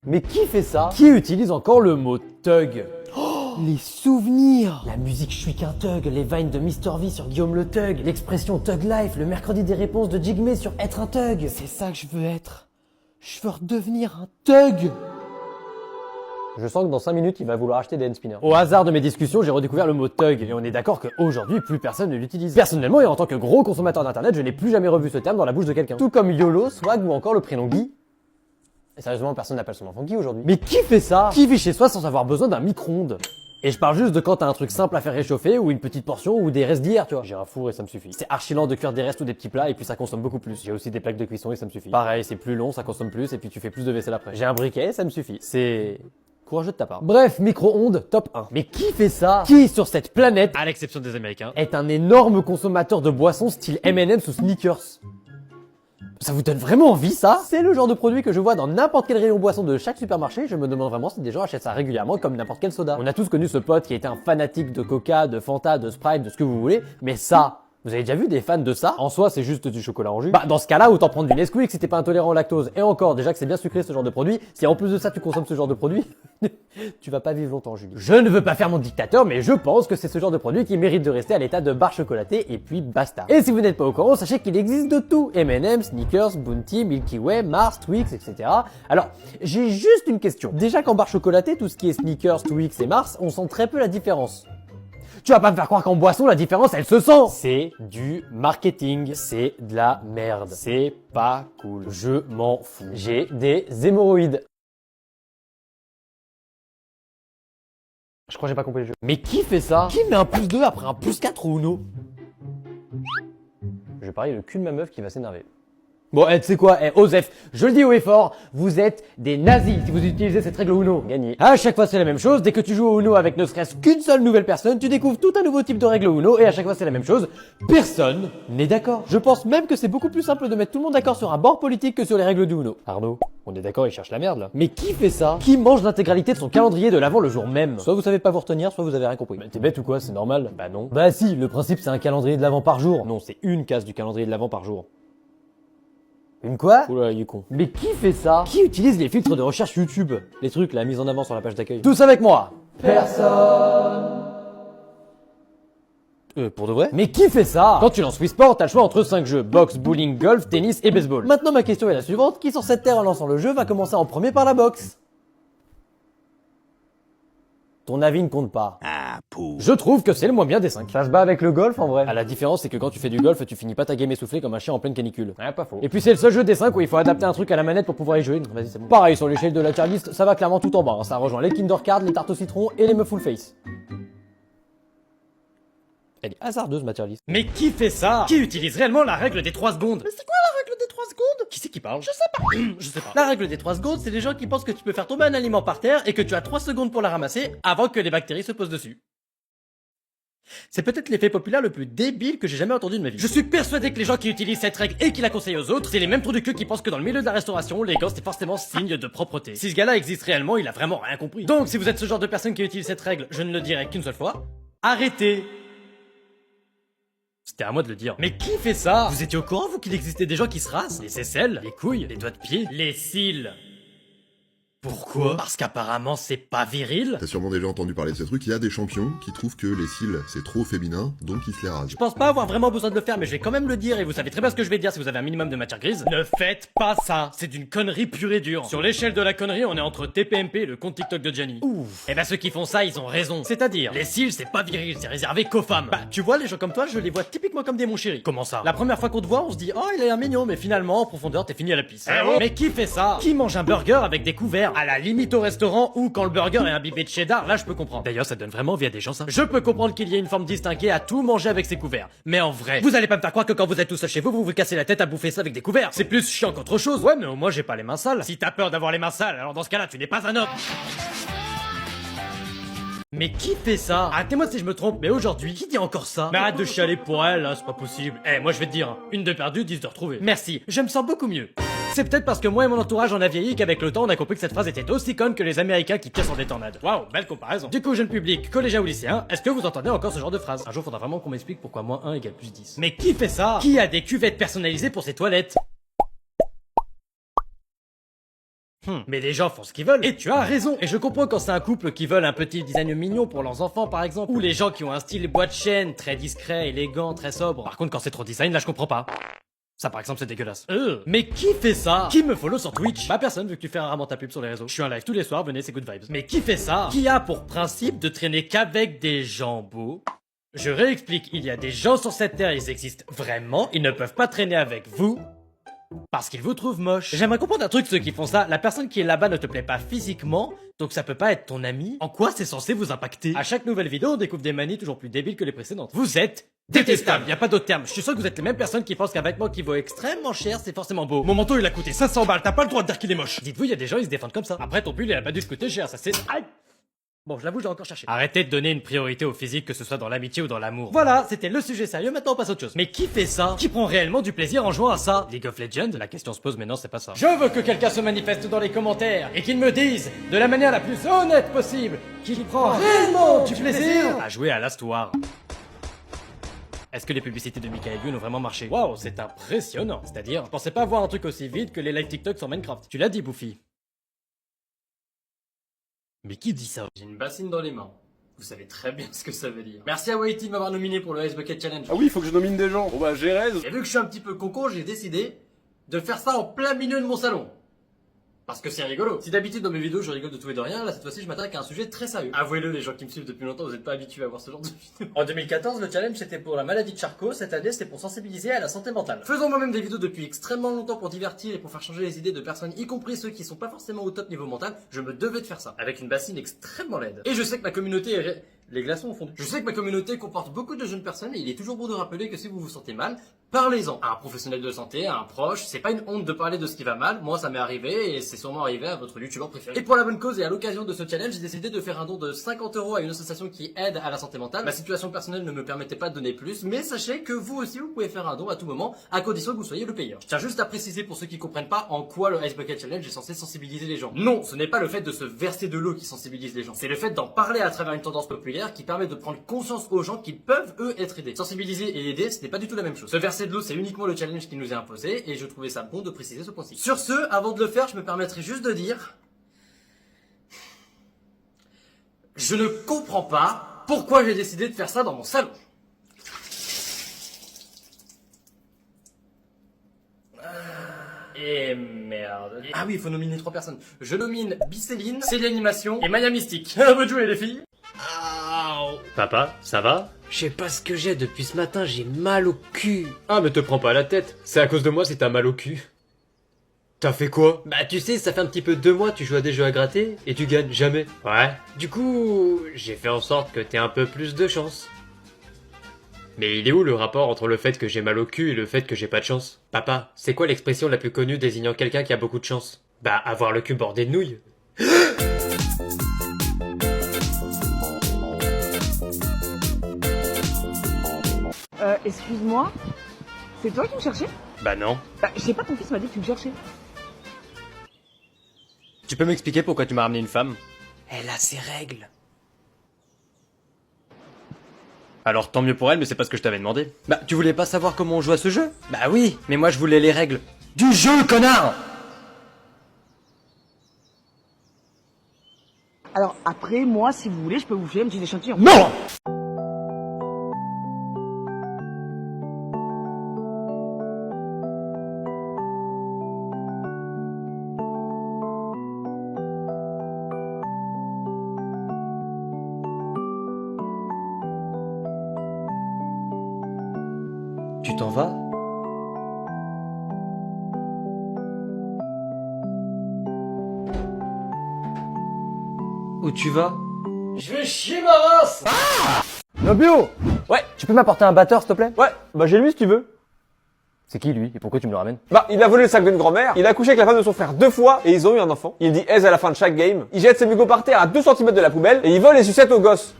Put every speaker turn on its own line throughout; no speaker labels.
Mais qui fait ça? Qui utilise encore le mot thug?
Les souvenirs.
La musique Je suis qu'un thug, les vines de Mr V sur Guillaume le Thug, l'expression Thug Life, le mercredi des réponses de Jigme sur être un thug.
C'est ça que je veux être. Je veux redevenir un thug.
Je sens que dans 5 minutes, il va vouloir acheter des hand spinners. Au hasard de mes discussions, j'ai redécouvert le mot thug et on est d'accord qu'aujourd'hui, plus personne ne l'utilise. Personnellement et en tant que gros consommateur d'internet, je n'ai plus jamais revu ce terme dans la bouche de quelqu'un. Tout comme YOLO, swag ou encore le prénom Guy. Et sérieusement, personne n'appelle son enfant Guy aujourd'hui. Mais qui fait ça? Qui vit chez soi sans avoir besoin d'un micro-ondes? Et je parle juste de quand t'as un truc simple à faire réchauffer ou une petite portion ou des restes d'hier, tu vois. J'ai un four et ça me suffit. C'est archi lent de cuire des restes ou des petits plats et puis ça consomme beaucoup plus. J'ai aussi des plaques de cuisson et ça me suffit. Pareil, c'est plus long, ça consomme plus et puis tu fais plus de vaisselle après. J'ai un briquet, ça me suffit. C'est courageux de ta part. Bref, micro-ondes, top 1. Mais qui fait ça? Qui sur cette planète, à l'exception des Américains, est un énorme consommateur de boissons style M&M's ou Snickers? Ça vous donne vraiment envie, ça? C'est le genre de produit que je vois dans n'importe quel rayon boisson de chaque supermarché. Je me demande vraiment si des gens achètent ça régulièrement comme n'importe quel soda. On a tous connu ce pote qui était un fanatique de Coca, de Fanta, de Sprite, de ce que vous voulez. Mais ça, vous avez déjà vu des fans de ça? En soi, c'est juste du chocolat en jus. Bah, dans ce cas-là, autant prendre du Nesquik si t'es pas intolérant au lactose. Et encore, déjà que c'est bien sucré ce genre de produit. Si en plus de ça, tu consommes ce genre de produit, tu vas pas vivre longtemps, Julie. Je ne veux pas faire mon dictateur, mais je pense que c'est ce genre de produit qui mérite de rester à l'état de barre chocolatée et puis basta. Et si vous n'êtes pas au courant, sachez qu'il existe de tout. M&M's, Snickers, Bounty, Milky Way, Mars, Twix, etc. Alors, j'ai juste une question. Déjà qu'en barre chocolatée, tout ce qui est Snickers, Twix et Mars, on sent très peu la différence. Tu vas pas me faire croire qu'en boisson, la différence, elle se sent. C'est du marketing. C'est de la merde. C'est pas cool. Je m'en fous. J'ai des hémorroïdes. Je crois que j'ai pas compris le jeu. Mais qui fait ça? Qui met un plus 2 après un plus 4 au Uno? Je vais parier le cul de ma meuf qui va s'énerver. Bon, tu sais quoi, Osef, je le dis haut et fort, vous êtes des nazis si vous utilisez cette règle Uno. Gagné. À chaque fois c'est la même chose, dès que tu joues au Uno avec ne serait-ce qu'une seule nouvelle personne, tu découvres tout un nouveau type de règle Uno et à chaque fois c'est la même chose. Personne n'est d'accord. Je pense même que c'est beaucoup plus simple de mettre tout le monde d'accord sur un bord politique que sur les règles du Uno. Arnaud, on est d'accord, il cherche la merde là. Mais qui fait ça? Qui mange l'intégralité de son calendrier de l'avant le jour même? Soit vous savez pas vous retenir, soit vous avez rien compris. Bah, t'es bête ou quoi, c'est normal? Bah non. Bah si, le principe c'est un calendrier de l'avant par jour. Non, c'est une case du calendrier de l'avant par jour. Une quoi? Oula, il est con. Mais qui fait ça? Qui utilise les filtres de recherche YouTube? Les trucs, la mise en avant sur la page d'accueil. Tous avec moi! Personne! Pour de vrai? Mais qui fait ça? Quand tu lances Wii Sport, t'as le choix entre 5 jeux. Boxe, bowling, golf, tennis et baseball. Maintenant, ma question est la suivante. Qui sur cette terre en lançant le jeu va commencer en premier par la boxe? Ton avis ne compte pas.
Ah, pou.
Je trouve que c'est le moins bien des 5. Ça se bat avec le golf en vrai. Ah, la différence c'est que quand tu fais du golf, tu finis pas ta game essoufflée comme un chien en pleine canicule. Ouais, pas faux. Et puis c'est le seul jeu des 5 où il faut adapter un truc à la manette pour pouvoir y jouer. Vas-y, c'est bon. Pareil, sur l'échelle de la tier list, ça va clairement tout en bas. Hein. Ça rejoint les Kinder Cards, les tartes au citron et les meufs full face. Elle est hasardeuse ma tier list. Mais qui fait ça? Qui utilise réellement la règle des 3 secondes? Mais c'est quoi la règle des 3 secondes? Qui c'est qui parle? Je sais pas. Je sais pas. La règle des 3 secondes, c'est les gens qui pensent que tu peux faire tomber un aliment par terre et que tu as 3 secondes pour la ramasser avant que les bactéries se posent dessus. C'est peut-être l'effet populaire le plus débile que j'ai jamais entendu de ma vie. Je suis persuadé que les gens qui utilisent cette règle et qui la conseillent aux autres, c'est les mêmes trous du cul qui pensent que dans le milieu de la restauration, les gosses c'est forcément signe de propreté. Si ce gars-là existe réellement, il a vraiment rien compris. Donc si vous êtes ce genre de personne qui utilise cette règle, je ne le dirai qu'une seule fois. Arrêtez! C'était à moi de le dire. Mais qui fait ça? Vous étiez au courant, vous, qu'il existait des gens qui se rasent? Les aisselles, les couilles, les doigts de pied, les cils. Pourquoi? Parce qu'apparemment c'est pas viril?
T'as sûrement déjà entendu parler de ce truc, il y a des champions qui trouvent que les cils c'est trop féminin, donc ils se les rasent.
Je pense pas avoir vraiment besoin de le faire, mais je vais quand même le dire et vous savez très bien ce que je vais dire si vous avez un minimum de matière grise. Ne faites pas ça, c'est d'une connerie pure et dure. Sur l'échelle de la connerie, on est entre TPMP et le compte TikTok de Gianni. Ouf. Et bah ceux qui font ça, ils ont raison. C'est-à-dire, les cils c'est pas viril, c'est réservé qu'aux femmes. Bah tu vois, les gens comme toi, je les vois typiquement comme des mon chéri. Comment ça? La première fois qu'on te voit, on se dit oh il a l'air mignon, mais finalement en profondeur t'es fini à la pisse. Mais qui fait ça? Qui mange un burger avec des couverts? À la limite au restaurant ou quand le burger est imbibé de cheddar, là je peux comprendre. D'ailleurs ça donne vraiment envie à des gens ça. Je peux comprendre qu'il y ait une forme distinguée à tout manger avec ses couverts. Mais en vrai, vous allez pas me faire croire que quand vous êtes tout seul chez vous, vous vous cassez la tête à bouffer ça avec des couverts. C'est plus chiant qu'autre chose. Ouais mais au moins j'ai pas les mains sales. Si t'as peur d'avoir les mains sales, alors dans ce cas-là tu n'es pas un homme. Mais qui fait ça? Arrêtez-moi si je me trompe, mais aujourd'hui, qui dit encore ça? Mais arrête de chialer pour elle, là, c'est pas possible. Moi je vais te dire, une de perdue, 10 de retrouvée. Merci, je me sens beaucoup mieux. C'est peut-être parce que moi et mon entourage on a vieilli qu'avec le temps on a compris que cette phrase était aussi conne que les Américains qui pissent en des tornades. Waouh, belle comparaison. Du coup, jeune public, collégien ou lycéen, est-ce que vous entendez encore ce genre de phrase? Un jour faudra vraiment qu'on m'explique pourquoi moins 1 égale plus 10. Mais qui fait ça? Qui a des cuvettes personnalisées pour ses toilettes? Mais les gens font ce qu'ils veulent, et tu as raison. Et je comprends quand c'est un couple qui veulent un petit design mignon pour leurs enfants par exemple, ou les gens qui ont un style bois de chaîne, très discret, élégant, très sobre. Par contre quand c'est trop design, là je comprends pas. Ça par exemple c'est dégueulasse. Mais qui fait ça? Qui me follow sur Twitch? Bah personne vu que tu fais rarement ta pub sur les réseaux. Je suis en live tous les soirs, venez c'est good vibes. Mais qui fait ça? Qui a pour principe de traîner qu'avec des gens beaux? Je réexplique, il y a des gens sur cette terre, ils existent vraiment, ils ne peuvent pas traîner avec vous. Parce qu'ils vous trouvent moche. J'aimerais comprendre un truc ceux qui font ça, la personne qui est là-bas ne te plaît pas physiquement, donc ça peut pas être ton ami. En quoi c'est censé vous impacter? À chaque nouvelle vidéo on découvre des manies toujours plus débiles que les précédentes. Vous êtes détestable, y a pas d'autre terme. Je suis sûr que vous êtes les mêmes personnes qui pensent qu'un vêtement qui vaut extrêmement cher c'est forcément beau. Mon manteau il a coûté 500 balles, t'as pas le droit de dire qu'il est moche. Dites-vous y a des gens ils se défendent comme ça. Après ton pull il a pas dû te coûter cher, ça c'est... Aïe. Bon, je l'avoue, j'ai encore cherché. Arrêtez de donner une priorité au physique, que ce soit dans l'amitié ou dans l'amour. Voilà, c'était le sujet sérieux, maintenant on passe à autre chose. Mais qui fait ça? Qui prend réellement du plaisir en jouant à ça? League of Legends? La question se pose, mais non, c'est pas ça. Je veux que quelqu'un se manifeste dans les commentaires et qu'il me dise, de la manière la plus honnête possible, qu'il prend réellement du plaisir à jouer à Last War. Est-ce que les publicités de Michael Youn ont vraiment marché? Waouh, c'est impressionnant. C'est-à-dire, je pensais pas voir un truc aussi vite que les live TikTok sur Minecraft. Tu l'as dit, Bouffi. Mais qui dit ça? J'ai une bassine dans les mains. Vous savez très bien ce que ça veut dire. Merci à Whitey de m'avoir nominé pour le Ice Bucket Challenge.
Ah oui, il faut que je nomine des gens. Bon bah Gérez.
Et vu que je suis un petit peu concon, j'ai décidé de faire ça en plein milieu de mon salon. Parce que c'est rigolo. Si d'habitude dans mes vidéos je rigole de tout et de rien, là cette fois-ci je m'attaque à un sujet très sérieux. Avouez-le, les gens qui me suivent depuis longtemps, vous n'êtes pas habitués à voir ce genre de vidéos. En 2014, le challenge c'était pour la maladie de Charcot, cette année c'était pour sensibiliser à la santé mentale. Faisons moi-même des vidéos depuis extrêmement longtemps pour divertir et pour faire changer les idées de personnes, y compris ceux qui sont pas forcément au top niveau mental, je me devais de faire ça. Avec une bassine extrêmement laide. Et je sais que ma communauté est... Les glaçons ont fondu. Je sais que ma communauté comporte beaucoup de jeunes personnes et il est toujours bon de rappeler que si vous vous sentez mal, parlez-en à un professionnel de santé, à un proche. C'est pas une honte de parler de ce qui va mal. Moi, ça m'est arrivé et c'est sûrement arrivé à votre youtubeur préféré. Et pour la bonne cause et à l'occasion de ce challenge, j'ai décidé de faire un don de 50 € à une association qui aide à la santé mentale. Ma situation personnelle ne me permettait pas de donner plus, mais sachez que vous aussi, vous pouvez faire un don à tout moment, à condition que vous soyez le payeur. Je tiens juste à préciser pour ceux qui comprennent pas en quoi le Ice Bucket Challenge est censé sensibiliser les gens. Non, ce n'est pas le fait de se verser de l'eau qui sensibilise les gens. C'est le fait d'en parler à travers une tendance populaire qui permet de prendre conscience aux gens qui peuvent eux être aidés. Sensibiliser et aider, ce n'est pas du tout la même chose. Se verser de l'eau, c'est uniquement le challenge qui nous est imposé et je trouvais ça bon de préciser ce point-ci. Sur ce, avant de le faire, je me permettrai juste de dire... Je ne comprends pas pourquoi j'ai décidé de faire ça dans mon salon. Et merde. Ah oui, il faut nominer 3 personnes. Je nomine Bicéline, C'est l'animation et Maya Mystique. Bonne jouer les filles. Papa, ça va?
Je sais pas ce que j'ai depuis ce matin, j'ai mal au cul.
Ah mais te prends pas la tête, c'est à cause de moi si t'as mal au cul. T'as fait quoi?
Bah tu sais, ça fait un petit peu 2 mois, tu joues à des jeux à gratter et tu gagnes jamais.
Ouais.
Du coup, j'ai fait en sorte que t'aies un peu plus de chance.
Mais il est où le rapport entre le fait que j'ai mal au cul et le fait que j'ai pas de chance?
Papa, c'est quoi l'expression la plus connue désignant quelqu'un qui a beaucoup de chance?
Bah avoir le cul bordé de nouilles.
Excuse-moi, c'est toi qui me cherchais?
Bah non.
Bah, je sais pas, ton fils m'a dit que tu me cherchais.
Tu peux m'expliquer pourquoi tu m'as ramené une femme?
Elle a ses règles.
Alors tant mieux pour elle, mais c'est pas ce que je t'avais demandé.
Bah tu voulais pas savoir comment on joue à ce jeu? Bah oui, mais moi je voulais les règles. Du jeu, connard!
Alors après, moi, si vous voulez, je peux vous faire un petit échantillon.
Non!
Tu t'en vas? Où tu vas?
Je vais chier ma race!
Nobio!
Ouais.
Tu peux m'apporter un batteur, s'il te plaît?
Ouais, bah j'ai lui si tu veux.
C'est qui, lui? Et pourquoi tu me le ramènes?
Bah, il a volé le sac d'une grand-mère, il a couché avec la femme de son frère 2 fois et ils ont eu un enfant. Il dit aise à la fin de chaque game, il jette ses mégots par terre à 2 cm de la poubelle et il vole les sucettes aux gosses.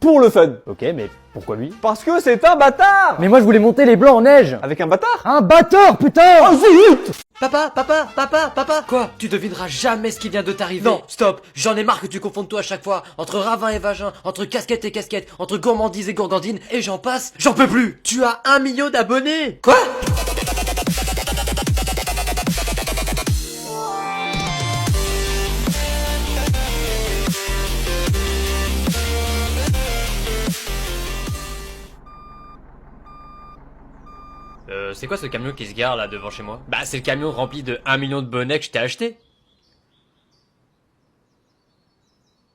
Pour le fun.
Ok, mais pourquoi lui?
Parce que c'est un bâtard!
Mais moi, je voulais monter les blancs en neige!
Avec un bâtard?
Un batteur, putain!
Oh zut!
Papa! Quoi? Tu devineras jamais ce qui vient de t'arriver. Non, stop, j'en ai marre que tu confondes tout à chaque fois. Entre ravin et vagin, entre casquette et casquette, entre gourmandise et gourgandine, et j'en passe, j'en peux plus! Tu as 1 million d'abonnés! Quoi? C'est quoi ce camion qui se gare là devant chez moi? Bah c'est le camion rempli de 1 million de bonnets que je t'ai acheté.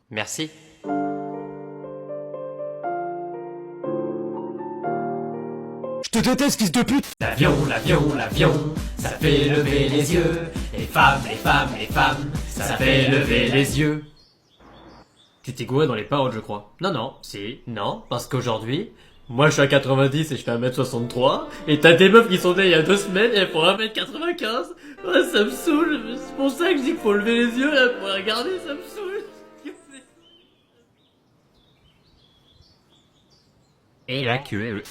Merci.
Je te déteste, fils de pute!
L'avion, l'avion, l'avion, ça fait lever les yeux. Les femmes, les femmes, les femmes, ça fait lever les yeux. Tu t'es gouré dans les paroles, je crois. Non, non, si, non, parce qu'aujourd'hui, moi je suis à 90 et je fais 1m63, et t'as des meufs qui sont nées il y a 2 semaines et elles font 1m95. Ouais, ça me saoule, c'est pour ça que je dis qu'il faut lever les yeux là pour regarder, ça me saoule. Et la queue.